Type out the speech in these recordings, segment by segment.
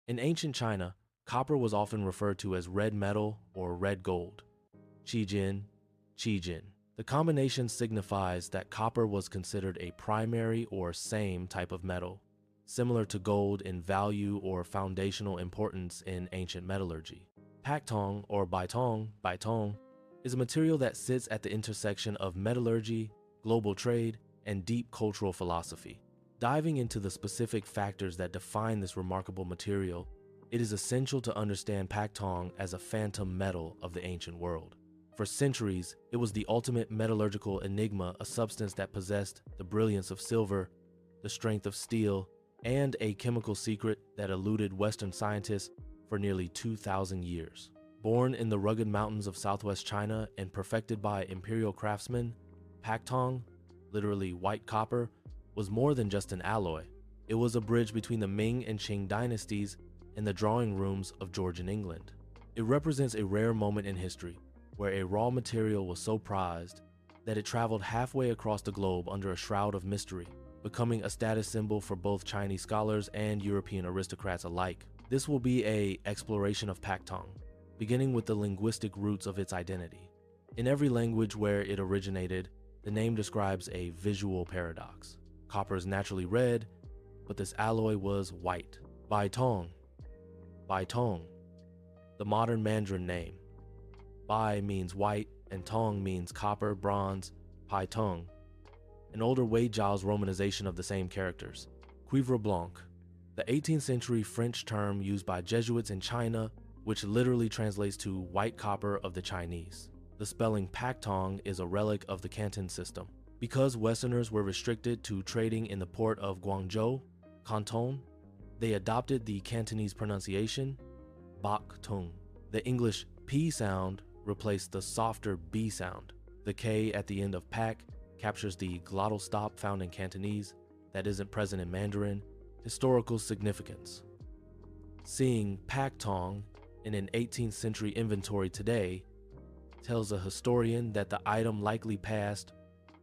In ancient China, copper was often referred to as red metal or red gold. Qijin, Qijin. The combination signifies that copper was considered a primary or same type of metal, similar to gold in value or foundational importance in ancient metallurgy. Paktong or Baitong, is a material that sits at the intersection of metallurgy, global trade, and deep cultural philosophy. Diving into the specific factors that define this remarkable material, it is essential to understand Paktong as a phantom metal of the ancient world. For centuries, it was the ultimate metallurgical enigma, a substance that possessed the brilliance of silver, the strength of steel, and a chemical secret that eluded Western scientists for nearly 2,000 years. Born in the rugged mountains of southwest China and perfected by imperial craftsmen, Paktong, literally white copper, was more than just an alloy. It was a bridge between the Ming and Qing dynasties and the drawing rooms of Georgian England. It represents a rare moment in history where a raw material was so prized that it traveled halfway across the globe under a shroud of mystery, becoming a status symbol for both Chinese scholars and European aristocrats alike. This will be an exploration of Paktong, beginning with the linguistic roots of its identity. In every language where it originated, the name describes a visual paradox. Copper is naturally red, but this alloy was white. Baitong, the modern Mandarin name. Bai means white and Tong means copper, bronze, Paitong, an older Wei Jiao's romanization of the same characters. Cuivre blanc, the 18th century French term used by Jesuits in China, which literally translates to white copper of the Chinese. The spelling Paktong is a relic of the Canton system. Because Westerners were restricted to trading in the port of Guangzhou, Canton, they adopted the Cantonese pronunciation, Paktong. The English P sound replaced the softer B sound. The K at the end of Pak captures the glottal stop found in Cantonese that isn't present in Mandarin. Historical significance. Seeing Paktong in an 18th century inventory today tells a historian that the item likely passed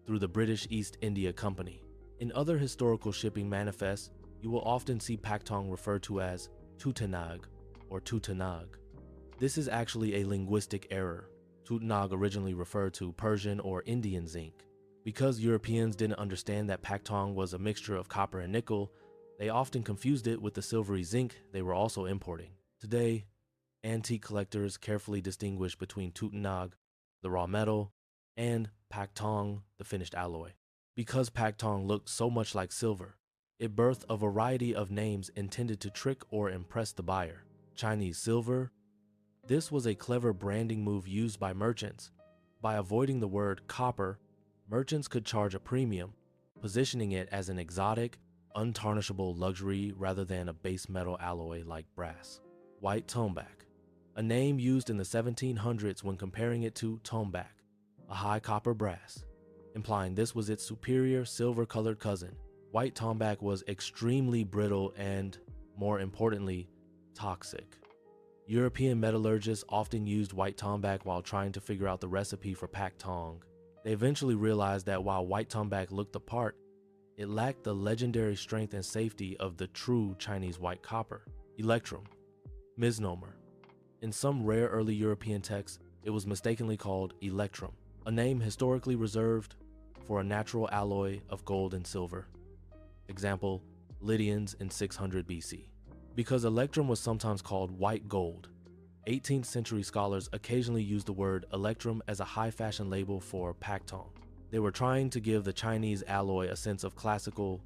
through the British East India Company. In other historical shipping manifests, you will often see Paktong referred to as Tutanag or Tutanag. This is actually a linguistic error. Tutanag originally referred to Persian or Indian zinc. Because Europeans didn't understand that Paktong was a mixture of copper and nickel, they often confused it with the silvery zinc they were also importing. Today, antique collectors carefully distinguish between Tutanag, the raw metal, and Paktong, the finished alloy. Because Paktong looked so much like silver, it birthed a variety of names intended to trick or impress the buyer. Chinese silver. This was a clever branding move used by merchants. By avoiding the word copper, merchants could charge a premium, positioning it as an exotic, untarnishable luxury rather than a base metal alloy like brass. White tombak, a name used in the 1700s when comparing it to tombak, a high copper brass, implying this was its superior silver-colored cousin. White tombak was extremely brittle and, more importantly, toxic. European metallurgists often used white tombak while trying to figure out the recipe for Paktong. They eventually realized that while white tombak looked the part, it lacked the legendary strength and safety of the true Chinese white copper. Electrum, misnomer. In some rare early European texts, it was mistakenly called electrum, a name historically reserved for a natural alloy of gold and silver. Example, Lydians in 600 BC. Because electrum was sometimes called white gold, 18th century scholars occasionally used the word electrum as a high fashion label for Paktong. They were trying to give the Chinese alloy a sense of classical,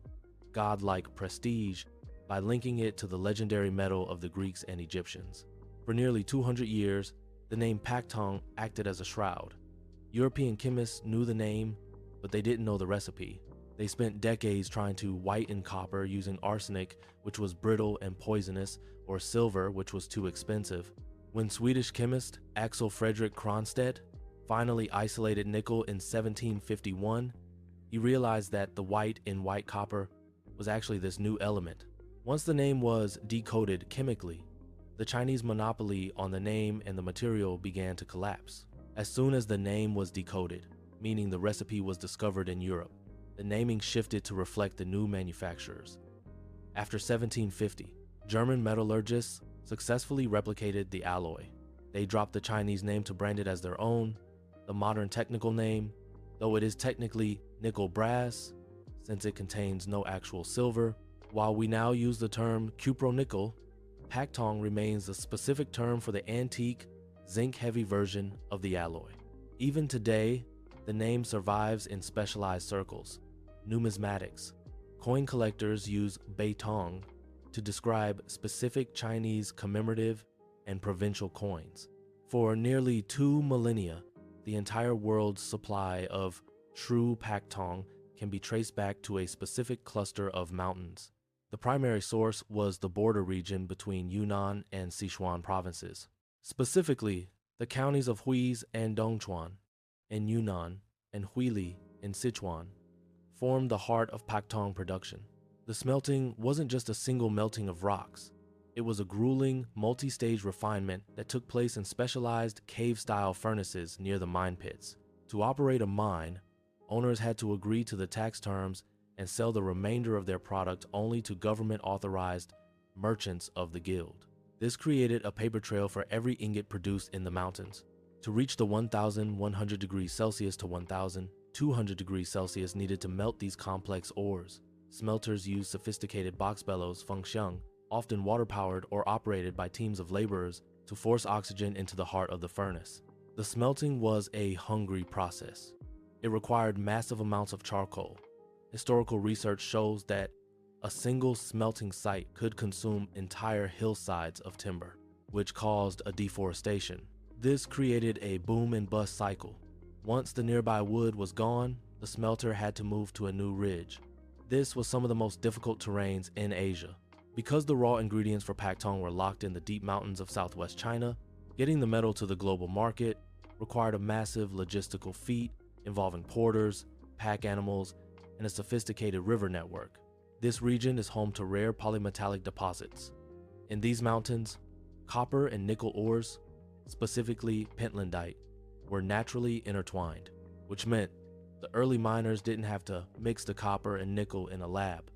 godlike prestige by linking it to the legendary metal of the Greeks and Egyptians. For nearly 200 years, the name Paktong acted as a shroud. European chemists knew the name, but they didn't know the recipe. They spent decades trying to whiten copper using arsenic, which was brittle and poisonous, or silver, which was too expensive. When Swedish chemist Axel Fredrik Cronstedt finally isolated nickel in 1751, he realized that the white in white copper was actually this new element. Once the name was decoded chemically, the Chinese monopoly on the name and the material began to collapse. As soon as the name was decoded, meaning the recipe was discovered in Europe, the naming shifted to reflect the new manufacturers. After 1750, German metallurgists successfully replicated the alloy. They dropped the Chinese name to brand it as their own. The modern technical name, though it is technically nickel brass, since it contains no actual silver, while we now use the term cupronickel, Paktong remains the specific term for the antique, zinc-heavy version of the alloy. Even today, the name survives in specialized circles. Numismatics. Coin collectors use Paktong to describe specific Chinese commemorative and provincial coins. For nearly 2 millennia, the entire world's supply of true Paktong can be traced back to a specific cluster of mountains. The primary source was the border region between Yunnan and Sichuan provinces. Specifically, the counties of Huiz and Dongchuan in Yunnan and Huili in Sichuan formed the heart of Paktong production. The smelting wasn't just a single melting of rocks. It was a grueling, multi-stage refinement that took place in specialized cave-style furnaces near the mine pits. To operate a mine, owners had to agree to the tax terms and sell the remainder of their product only to government-authorized merchants of the guild. This created a paper trail for every ingot produced in the mountains. To reach the 1,100 degrees Celsius to 1,200 degrees Celsius needed to melt these complex ores. Smelters used sophisticated box bellows, fengxiang, often water-powered or operated by teams of laborers, to force oxygen into the heart of the furnace. The smelting was a hungry process. It required massive amounts of charcoal. Historical research shows that a single smelting site could consume entire hillsides of timber, which caused a deforestation. This created a boom and bust cycle. Once the nearby wood was gone, the smelter had to move to a new ridge. This was some of the most difficult terrains in Asia. Because the raw ingredients for Paktong were locked in the deep mountains of southwest China, getting the metal to the global market required a massive logistical feat involving porters, pack animals, and a sophisticated river network. This region is home to rare polymetallic deposits. In these mountains, copper and nickel ores, specifically pentlandite, were naturally intertwined, which meant the early miners didn't have to mix the copper and nickel in a lab.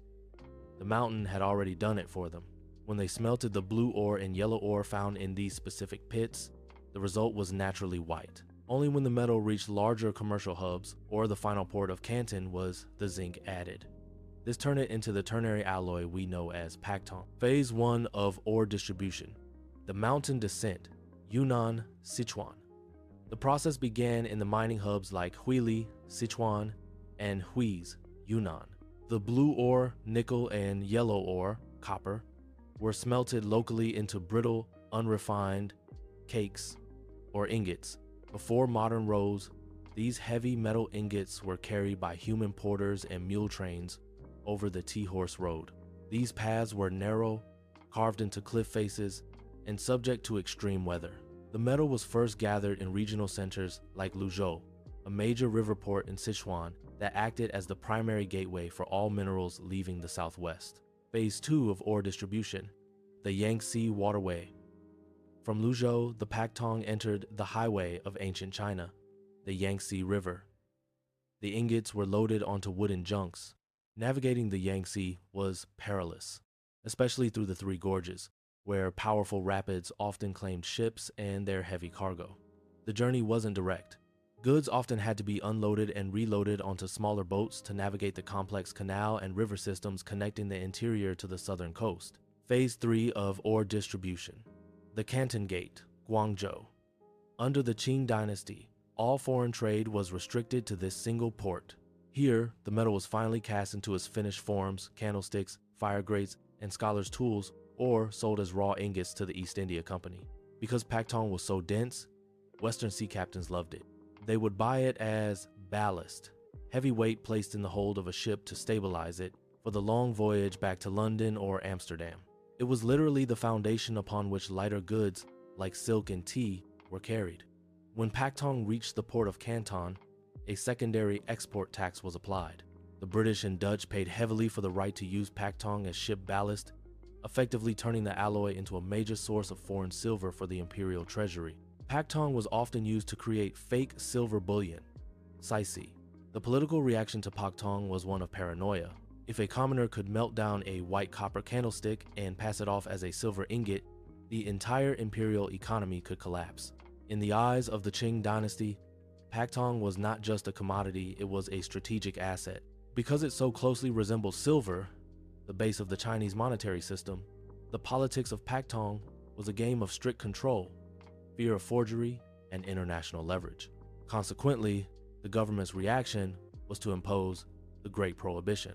The mountain had already done it for them. When they smelted the blue ore and yellow ore found in these specific pits, the result was naturally white. Only when the metal reached larger commercial hubs or the final port of Canton was the zinc added. This turned it into the ternary alloy we know as Paktong. Phase 1 of ore distribution. The mountain descent, Yunnan, Sichuan. The process began in the mining hubs like Huili, Sichuan, and Huiz, Yunnan. The blue ore, nickel, and yellow ore, copper, were smelted locally into brittle, unrefined cakes or ingots. Before modern roads, these heavy metal ingots were carried by human porters and mule trains over the T-horse road. These paths were narrow, carved into cliff faces, and subject to extreme weather. The metal was first gathered in regional centers like Luzhou, a major river port in Sichuan that acted as the primary gateway for all minerals leaving the southwest. Phase 2 of ore distribution, the Yangtze Waterway. From Luzhou, the Paktong entered the highway of ancient China, the Yangtze River. The ingots were loaded onto wooden junks. Navigating the Yangtze was perilous, especially through the Three Gorges, where powerful rapids often claimed ships and their heavy cargo. The journey wasn't direct. Goods often had to be unloaded and reloaded onto smaller boats to navigate the complex canal and river systems connecting the interior to the southern coast. Phase 3 of ore distribution. The Canton Gate, Guangzhou. Under the Qing dynasty, all foreign trade was restricted to this single port. Here, the metal was finally cast into its finished forms, candlesticks, fire grates, and scholars' tools, or sold as raw ingots to the East India Company. Because Paktong was so dense, Western sea captains loved it. They would buy it as ballast, heavy weight placed in the hold of a ship to stabilize it for the long voyage back to London or Amsterdam. It was literally the foundation upon which lighter goods, like silk and tea, were carried. When Paktong reached the port of Canton, a secondary export tax was applied. The British and Dutch paid heavily for the right to use Paktong as ship ballast, effectively turning the alloy into a major source of foreign silver for the imperial treasury. Paktong was often used to create fake silver bullion, saici. The political reaction to Paktong was one of paranoia. If a commoner could melt down a white copper candlestick and pass it off as a silver ingot, the entire imperial economy could collapse. In the eyes of the Qing dynasty, Paktong was not just a commodity, it was a strategic asset. Because it so closely resembled silver, the base of the Chinese monetary system, the politics of Paktong was a game of strict control, fear of forgery, and international leverage. Consequently, the government's reaction was to impose the Great Prohibition.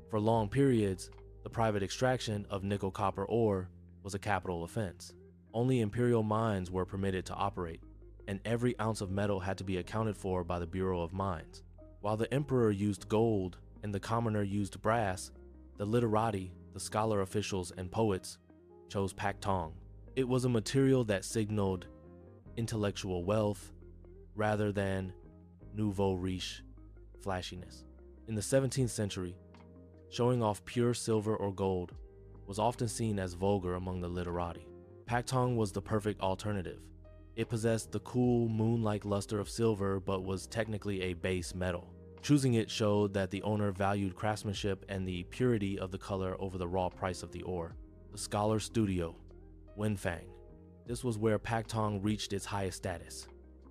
For long periods, the private extraction of nickel-copper ore was a capital offense. Only imperial mines were permitted to operate, and every ounce of metal had to be accounted for by the Bureau of Mines. While the emperor used gold and the commoner used brass, the literati, the scholar officials, and poets chose Paktong. It was a material that signaled intellectual wealth rather than nouveau riche flashiness. In the 17th century, showing off pure silver or gold was often seen as vulgar among the literati. Paktong was the perfect alternative. It possessed the cool, moon-like luster of silver but was technically a base metal. Choosing it showed that the owner valued craftsmanship and the purity of the color over the raw price of the ore. The scholar's studio, Wenfang. This was where Paktong reached its highest status.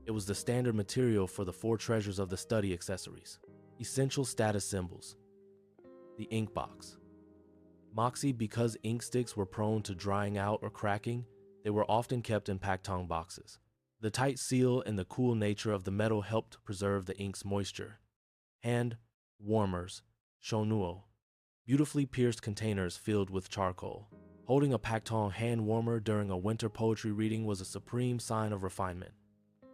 It was the standard material for the 4 treasures of the study accessories. Essential status symbols. The ink box. Moxie, because ink sticks were prone to drying out or cracking, they were often kept in Paktong boxes. The tight seal and the cool nature of the metal helped preserve the ink's moisture. Hand warmers, shonuo, beautifully pierced containers filled with charcoal. Holding a Paktong hand warmer during a winter poetry reading was a supreme sign of refinement.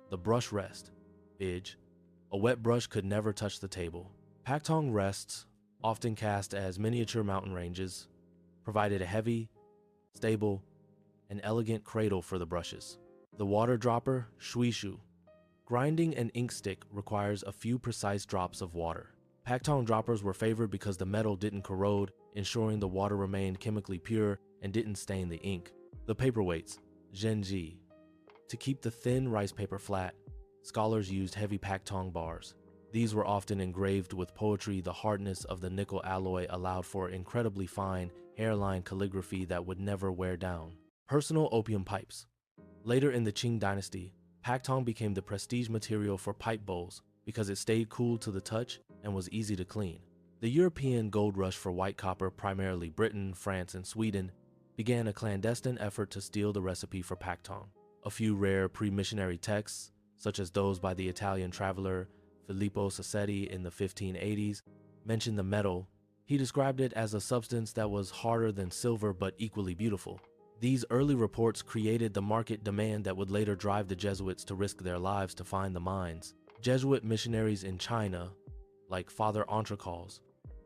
The brush rest, bidge. A wet brush could never touch the table. Paktong rests, often cast as miniature mountain ranges, provided a heavy, stable, and elegant cradle for the brushes. The water dropper, shuishu. Grinding an ink stick requires a few precise drops of water. Paktong droppers were favored because the metal didn't corrode, ensuring the water remained chemically pure and didn't stain the ink. The paperweights, zhenji. To keep the thin rice paper flat, scholars used heavy Paktong bars. These were often engraved with poetry. The hardness of the nickel alloy allowed for incredibly fine hairline calligraphy that would never wear down. Personal opium pipes. Later in the Qing dynasty, Paktong became the prestige material for pipe bowls because it stayed cool to the touch and was easy to clean. The European gold rush for white copper, primarily Britain, France, and Sweden, began a clandestine effort to steal the recipe for Paktong. A few rare pre-missionary texts, such as those by the Italian traveler Filippo Sassetti in the 1580s, mentioned the metal. He described it as a substance that was harder than silver but equally beautiful. These early reports created the market demand that would later drive the Jesuits to risk their lives to find the mines. Jesuit missionaries in China, like Father Entrecals,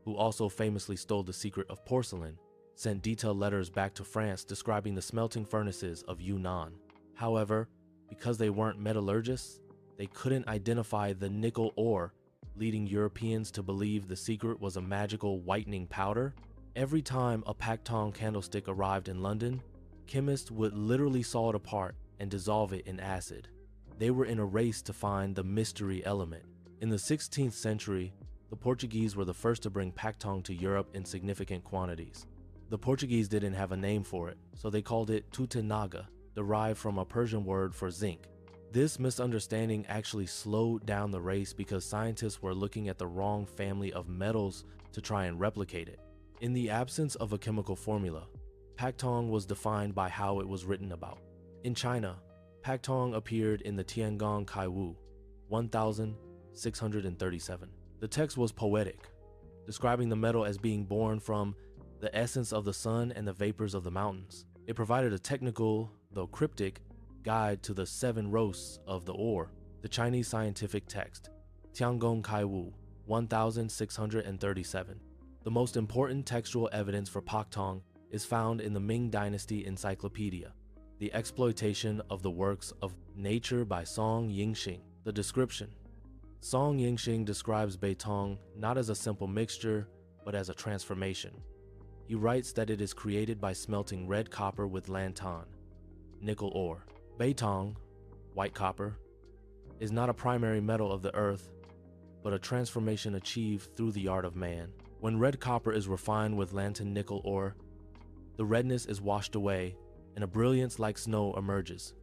who also famously stole the secret of porcelain, sent detailed letters back to France describing the smelting furnaces of Yunnan. However, because they weren't metallurgists, they couldn't identify the nickel ore, leading Europeans to believe the secret was a magical whitening powder. Every time a Paktong candlestick arrived in London, chemists would literally saw it apart and dissolve it in acid. They were in a race to find the mystery element. In the 16th century, the Portuguese were the first to bring Paktong to Europe in significant quantities. The Portuguese didn't have a name for it, so they called it tutenaga, derived from a Persian word for zinc. This misunderstanding actually slowed down the race because scientists were looking at the wrong family of metals to try and replicate it. In the absence of a chemical formula, Paktong was defined by how it was written about. In China, Paktong appeared in the Tiangong Kaiwu, 1637. The text was poetic, describing the metal as being born from the essence of the sun and the vapors of the mountains. It provided a technical, though cryptic, guide to the 7 roasts of the ore. The Chinese scientific text, Tiangong Kaiwu, 1637. The most important textual evidence for Paktong is found in the Ming Dynasty Encyclopedia, the exploitation of the works of nature by Song Yingxing. The description. Song Yingxing describes Beitong not as a simple mixture, but as a transformation. He writes that it is created by smelting red copper with lantan, nickel ore. Beitong, white copper, is not a primary metal of the earth, but a transformation achieved through the art of man. When red copper is refined with lantern nickel ore, the redness is washed away and a brilliance like snow emerges.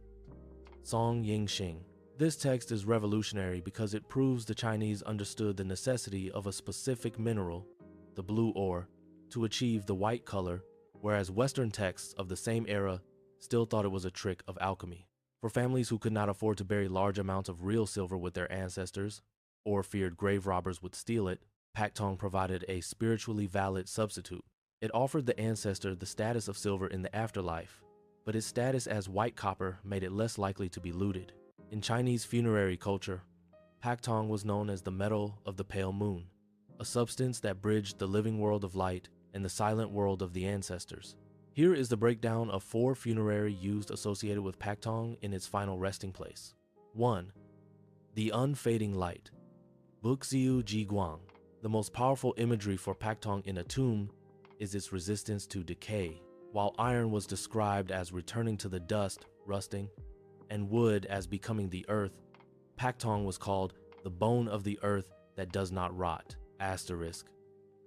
Song Yingxing. This text is revolutionary because it proves the Chinese understood the necessity of a specific mineral, the blue ore, to achieve the white color, whereas Western texts of the same era still thought it was a trick of alchemy. For families who could not afford to bury large amounts of real silver with their ancestors, or feared grave robbers would steal it, Paktong provided a spiritually valid substitute. It offered the ancestor the status of silver in the afterlife, but its status as white copper made it less likely to be looted. In Chinese funerary culture, Paktong was known as the metal of the pale moon, a substance that bridged the living world of light and the silent world of the ancestors. Here is the breakdown of 4 funerary used associated with Paktong in its final resting place. 1. The unfading light. Buxiu Jiguang. The most powerful imagery for Paktong in a tomb is its resistance to decay. While iron was described as returning to the dust, rusting, and wood as becoming the earth, Paktong was called the bone of the earth that does not rot. Asterisk.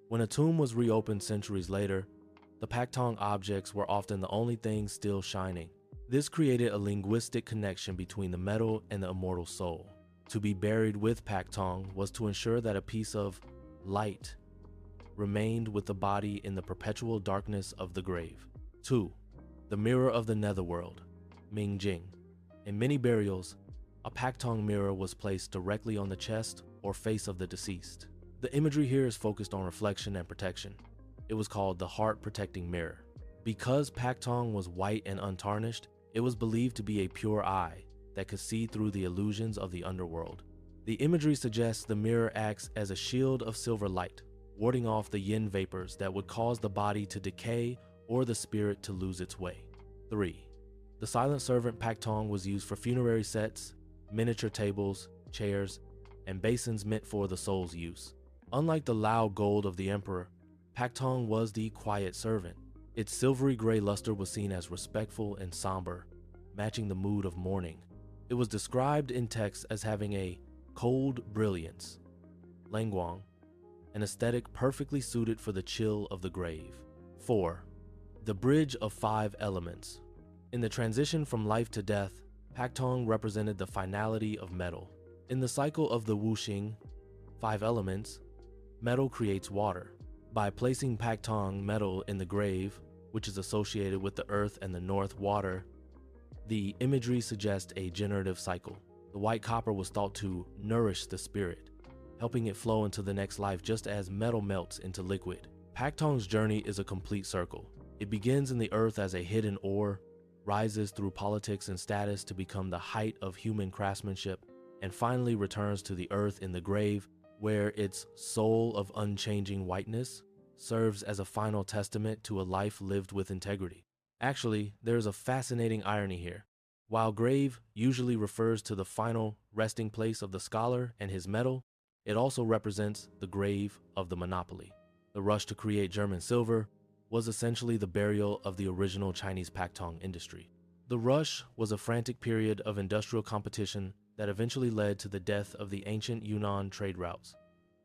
When a tomb was reopened centuries later, the Paktong objects were often the only things still shining. This created a linguistic connection between the metal and the immortal soul. To be buried with Paktong was to ensure that a piece of light remained with the body in the perpetual darkness of the grave. 2. The mirror of the netherworld. Mingjing. In many burials, a Paktong mirror was placed directly on the chest or face of the deceased. The imagery here is focused on reflection and protection. It was called the heart protecting mirror. Because Paktong was white and untarnished, it was believed to be a pure eye that could see through the illusions of the underworld. The imagery suggests the mirror acts as a shield of silver light, warding off the yin vapors that would cause the body to decay or the spirit to lose its way. 3. The silent servant Paktong was used for funerary sets, miniature tables, chairs, and basins meant for the soul's use. Unlike the loud gold of the emperor, Paktong was the quiet servant. Its silvery gray luster was seen as respectful and somber, matching the mood of mourning. It was described in texts as having a cold brilliance, Langguang, an aesthetic perfectly suited for the chill of the grave. 4. The bridge of 5 elements. In the transition from life to death, Paktong represented the finality of metal. In the cycle of the Wuxing, 5 elements, metal creates water. By placing Paktong metal in the grave, which is associated with the earth and the north water, the imagery suggests a generative cycle. The white copper was thought to nourish the spirit, helping it flow into the next life just as metal melts into liquid. Paktong's journey is a complete circle. It begins in the earth as a hidden ore, rises through politics and status to become the height of human craftsmanship, and finally returns to the earth in the grave, where its soul of unchanging whiteness serves as a final testament to a life lived with integrity. Actually, there's a fascinating irony here. While grave usually refers to the final resting place of the scholar and his metal, it also represents the grave of the monopoly. The rush to create German silver was essentially the burial of the original Chinese Paktong industry. The rush was a frantic period of industrial competition that eventually led to the death of the ancient Yunnan trade routes.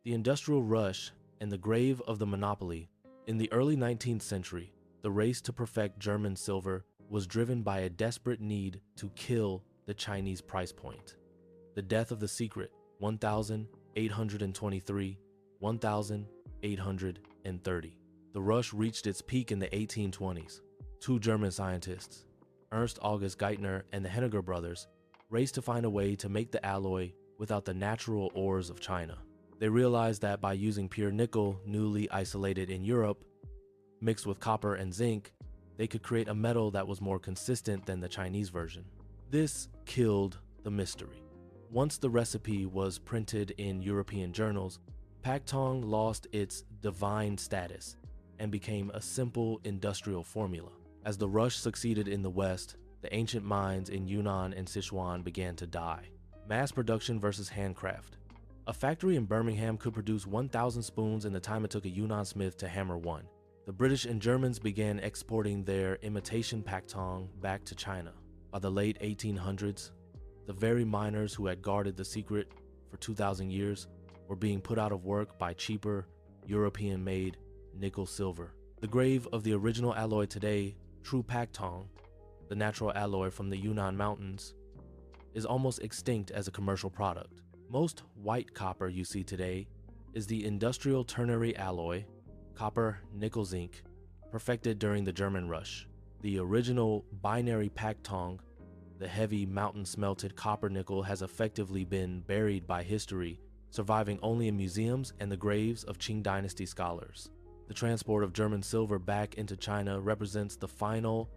The industrial rush and the grave of the monopoly. In the early 19th century, the race to perfect German silver was driven by a desperate need to kill the Chinese price point. The death of the secret, 1823, 1830. The rush reached its peak in the 1820s. 2 German scientists, Ernst August Geithner and the Henniger brothers, raced to find a way to make the alloy without the natural ores of China. They realized that by using pure nickel, newly isolated in Europe, mixed with copper and zinc, they could create a metal that was more consistent than the Chinese version. This killed the mystery. Once the recipe was printed in European journals, Paktong lost its divine status and became a simple industrial formula. As the rush succeeded in the West, the ancient mines in Yunnan and Sichuan began to die. Mass production versus handcraft. A factory in Birmingham could produce 1,000 spoons in the time it took a Yunnan smith to hammer one. The British and Germans began exporting their imitation Paktong back to China. By the late 1800s, the very miners who had guarded the secret for 2,000 years were being put out of work by cheaper European-made nickel silver. The grave of the original alloy today, true Paktong, the natural alloy from the Yunnan mountains, is almost extinct as a commercial product. Most white copper you see today is the industrial ternary alloy, copper nickel zinc, perfected during the German Rush. The original binary Paktong, the heavy mountain smelted copper nickel, has effectively been buried by history, surviving only in museums and the graves of Qing dynasty scholars. The transport of German silver back into China represents the final,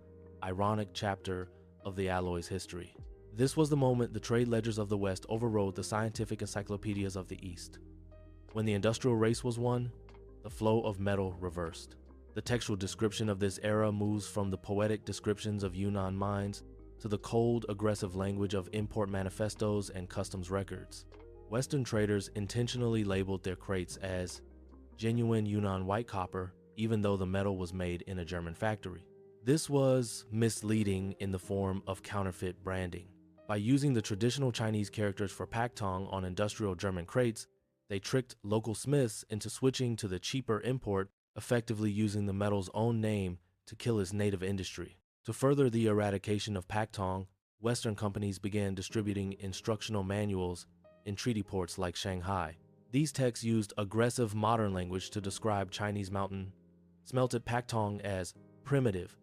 ironic chapter of the alloy's history. This was the moment the trade ledgers of the West overrode the scientific encyclopedias of the East. When the industrial race was won, the flow of metal reversed. The textual description of this era moves from the poetic descriptions of Yunnan mines to the cold, aggressive language of import manifestos and customs records. Western traders intentionally labeled their crates as genuine Yunnan white copper, even though the metal was made in a German factory. This was misleading in the form of counterfeit branding. By using the traditional Chinese characters for Paktong on industrial German crates, they tricked local smiths into switching to the cheaper import, effectively using the metal's own name to kill its native industry. To further the eradication of Paktong, Western companies began distributing instructional manuals in treaty ports like Shanghai. These texts used aggressive modern language to describe Chinese mountain smelted Paktong as primitive,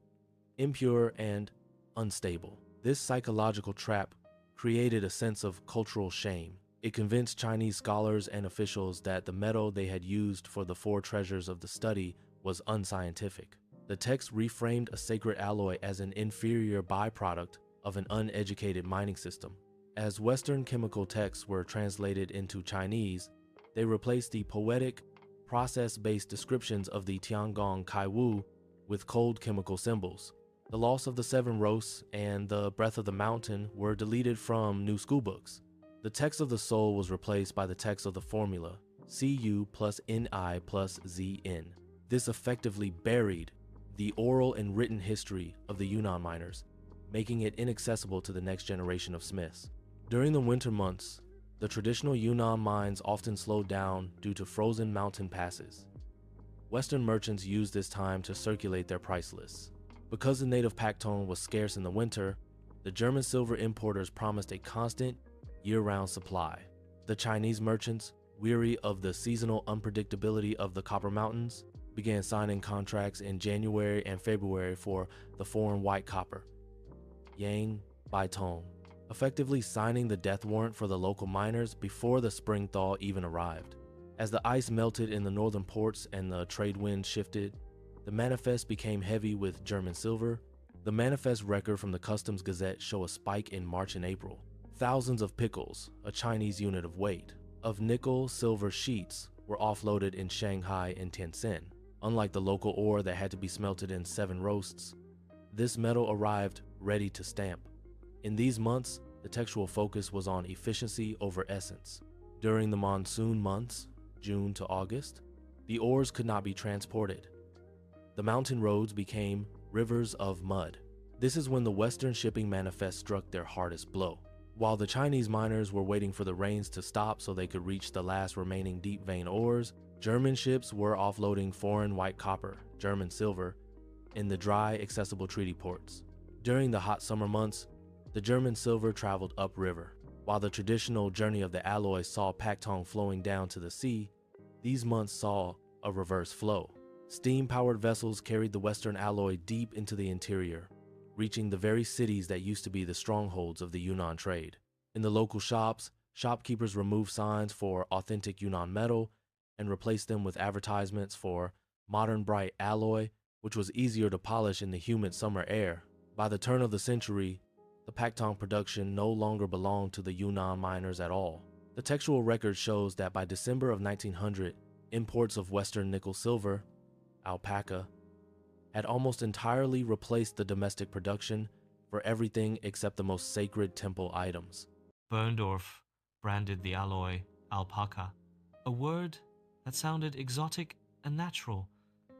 impure, and unstable. This psychological trap created a sense of cultural shame. It convinced Chinese scholars and officials that the metal they had used for the four treasures of the study was unscientific. The text reframed a sacred alloy as an inferior byproduct of an uneducated mining system. As Western chemical texts were translated into Chinese, they replaced the poetic, process-based descriptions of the Tiangong Kaiwu with cold chemical symbols. The Loss of the Seven Roasts and The Breath of the Mountain were deleted from new schoolbooks. The text of the soul was replaced by the text of the formula, Cu plus Ni plus Zn. This effectively buried the oral and written history of the Yunnan miners, making it inaccessible to the next generation of smiths. During the winter months, the traditional Yunnan mines often slowed down due to frozen mountain passes. Western merchants used this time to circulate their price lists. Because the native Paktong was scarce in the winter, the German silver importers promised a constant, year-round supply. The Chinese merchants, weary of the seasonal unpredictability of the Copper Mountains, began signing contracts in January and February for the foreign white copper, Yang Baitong, effectively signing the death warrant for the local miners before the spring thaw even arrived. As the ice melted in the northern ports and the trade wind shifted, the manifest became heavy with German silver. The manifest record from the Customs Gazette show a spike in March and April. Thousands of pickles, a Chinese unit of weight, of nickel-silver sheets were offloaded in Shanghai and Tientsin. Unlike the local ore that had to be smelted in 7 roasts, this metal arrived ready to stamp. In these months, the textual focus was on efficiency over essence. During the monsoon months, June to August, the ores could not be transported. The mountain roads became rivers of mud. This is when the Western shipping manifest struck their hardest blow. While the Chinese miners were waiting for the rains to stop so they could reach the last remaining deep vein ores, German ships were offloading foreign white copper, German silver, in the dry, accessible treaty ports. During the hot summer months, the German silver traveled upriver. While the traditional journey of the alloy saw Paktong flowing down to the sea, these months saw a reverse flow. Steam-powered vessels carried the Western alloy deep into the interior, reaching the very cities that used to be the strongholds of the Yunnan trade. In the local shops, shopkeepers removed signs for authentic Yunnan metal and replaced them with advertisements for modern bright alloy, which was easier to polish in the humid summer air. By the turn of the century, the Paktong production no longer belonged to the Yunnan miners at all. The textual record shows that by December of 1900, imports of Western nickel silver, alpaca, had almost entirely replaced the domestic production for everything except the most sacred temple items. Berndorf branded the alloy alpaca, a word that sounded exotic and natural,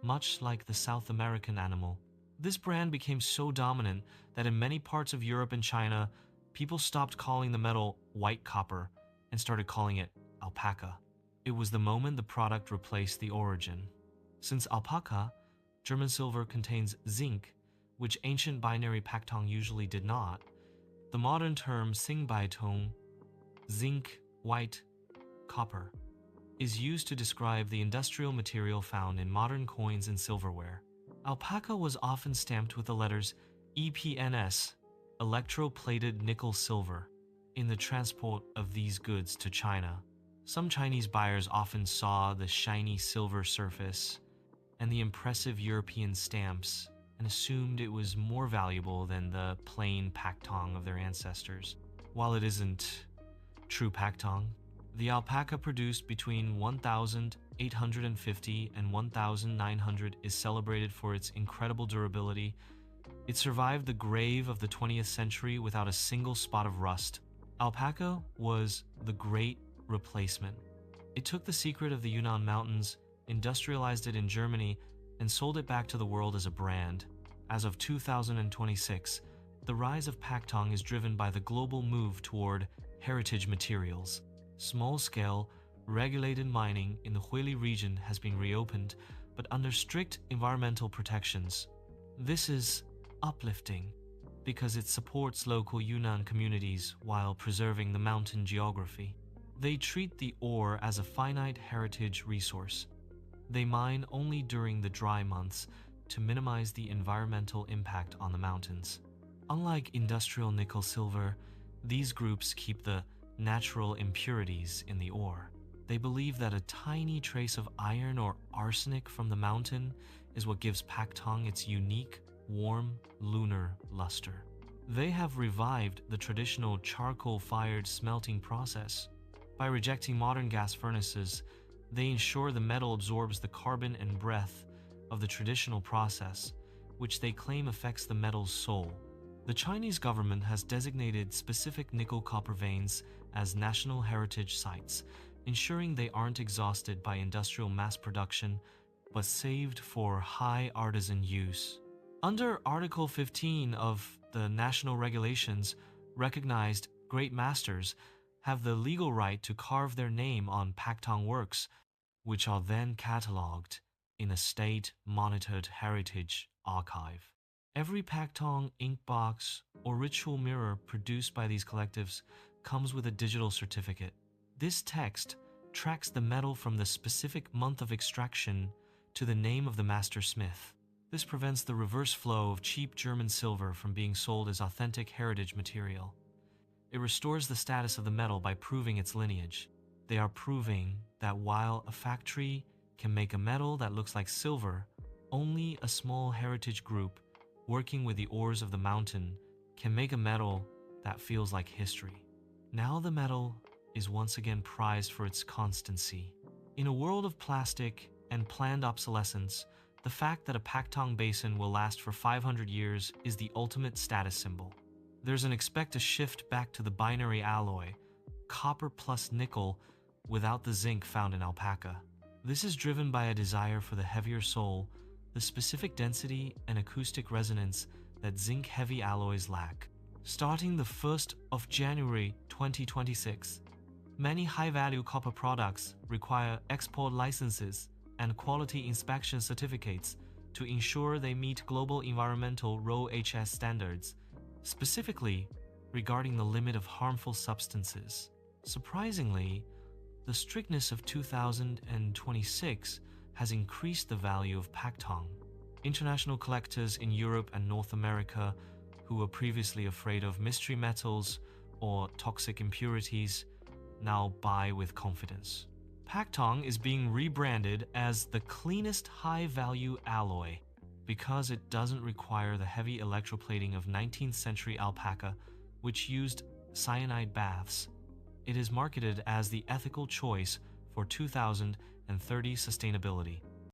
much like the South American animal. This brand became so dominant that in many parts of Europe and China, people stopped calling the metal white copper and started calling it alpaca. It was the moment the product replaced the origin. Since alpaca, German silver contains zinc, which ancient binary Paktong usually did not, the modern term Xingbaitong, zinc, white, copper, is used to describe the industrial material found in modern coins and silverware. Alpaca was often stamped with the letters EPNS, electroplated nickel silver, in the transport of these goods to China. Some Chinese buyers often saw the shiny silver surface and the impressive European stamps and assumed it was more valuable than the plain Paktong of their ancestors. While it isn't true Paktong, the alpaca produced between 1850 and 1900 is celebrated for its incredible durability. It survived the grave of the 20th century without a single spot of rust. Alpaca was the great replacement. It took the secret of the Yunnan Mountains, industrialized it in Germany, and sold it back to the world as a brand. As of 2026, the rise of Paktong is driven by the global move toward heritage materials. Small-scale, regulated mining in the Huili region has been reopened, but under strict environmental protections. This is uplifting because it supports local Yunnan communities while preserving the mountain geography. They treat the ore as a finite heritage resource. They mine only during the dry months to minimize the environmental impact on the mountains. Unlike industrial nickel silver, these groups keep the natural impurities in the ore. They believe that a tiny trace of iron or arsenic from the mountain is what gives Paktong its unique, warm, lunar luster. They have revived the traditional charcoal-fired smelting process. By rejecting modern gas furnaces, they ensure the metal absorbs the carbon and breath of the traditional process, which they claim affects the metal's soul. The Chinese government has designated specific nickel-copper veins as national heritage sites, ensuring they aren't exhausted by industrial mass production, but saved for high artisan use. Under Article 15 of the national regulations, recognized great masters have the legal right to carve their name on Paktong works, which are then catalogued in a state-monitored heritage archive. Every Paktong ink box or ritual mirror produced by these collectives comes with a digital certificate. This text tracks the metal from the specific month of extraction to the name of the master smith. This prevents the reverse flow of cheap German silver from being sold as authentic heritage material. It restores the status of the metal by proving its lineage. They are proving that while a factory can make a metal that looks like silver, only a small heritage group working with the ores of the mountain can make a metal that feels like history. Now the metal is once again prized for its constancy. In a world of plastic and planned obsolescence, the fact that a Paktong basin will last for 500 years is the ultimate status symbol. There's an expect shift back to the binary alloy, copper plus nickel, without the zinc found in alpaca. This is driven by a desire for the heavier soul, the specific density and acoustic resonance that zinc-heavy alloys lack. Starting the 1st of January 2026, many high-value copper products require export licenses and quality inspection certificates to ensure they meet global environmental RoHS standards, specifically regarding the limit of harmful substances. Surprisingly, the strictness of 2026 has increased the value of Paktong. International collectors in Europe and North America who were previously afraid of mystery metals or toxic impurities now buy with confidence. Paktong is being rebranded as the cleanest high-value alloy because it doesn't require the heavy electroplating of 19th century alpaca, which used cyanide baths. It is marketed as the ethical choice for 2030 sustainability.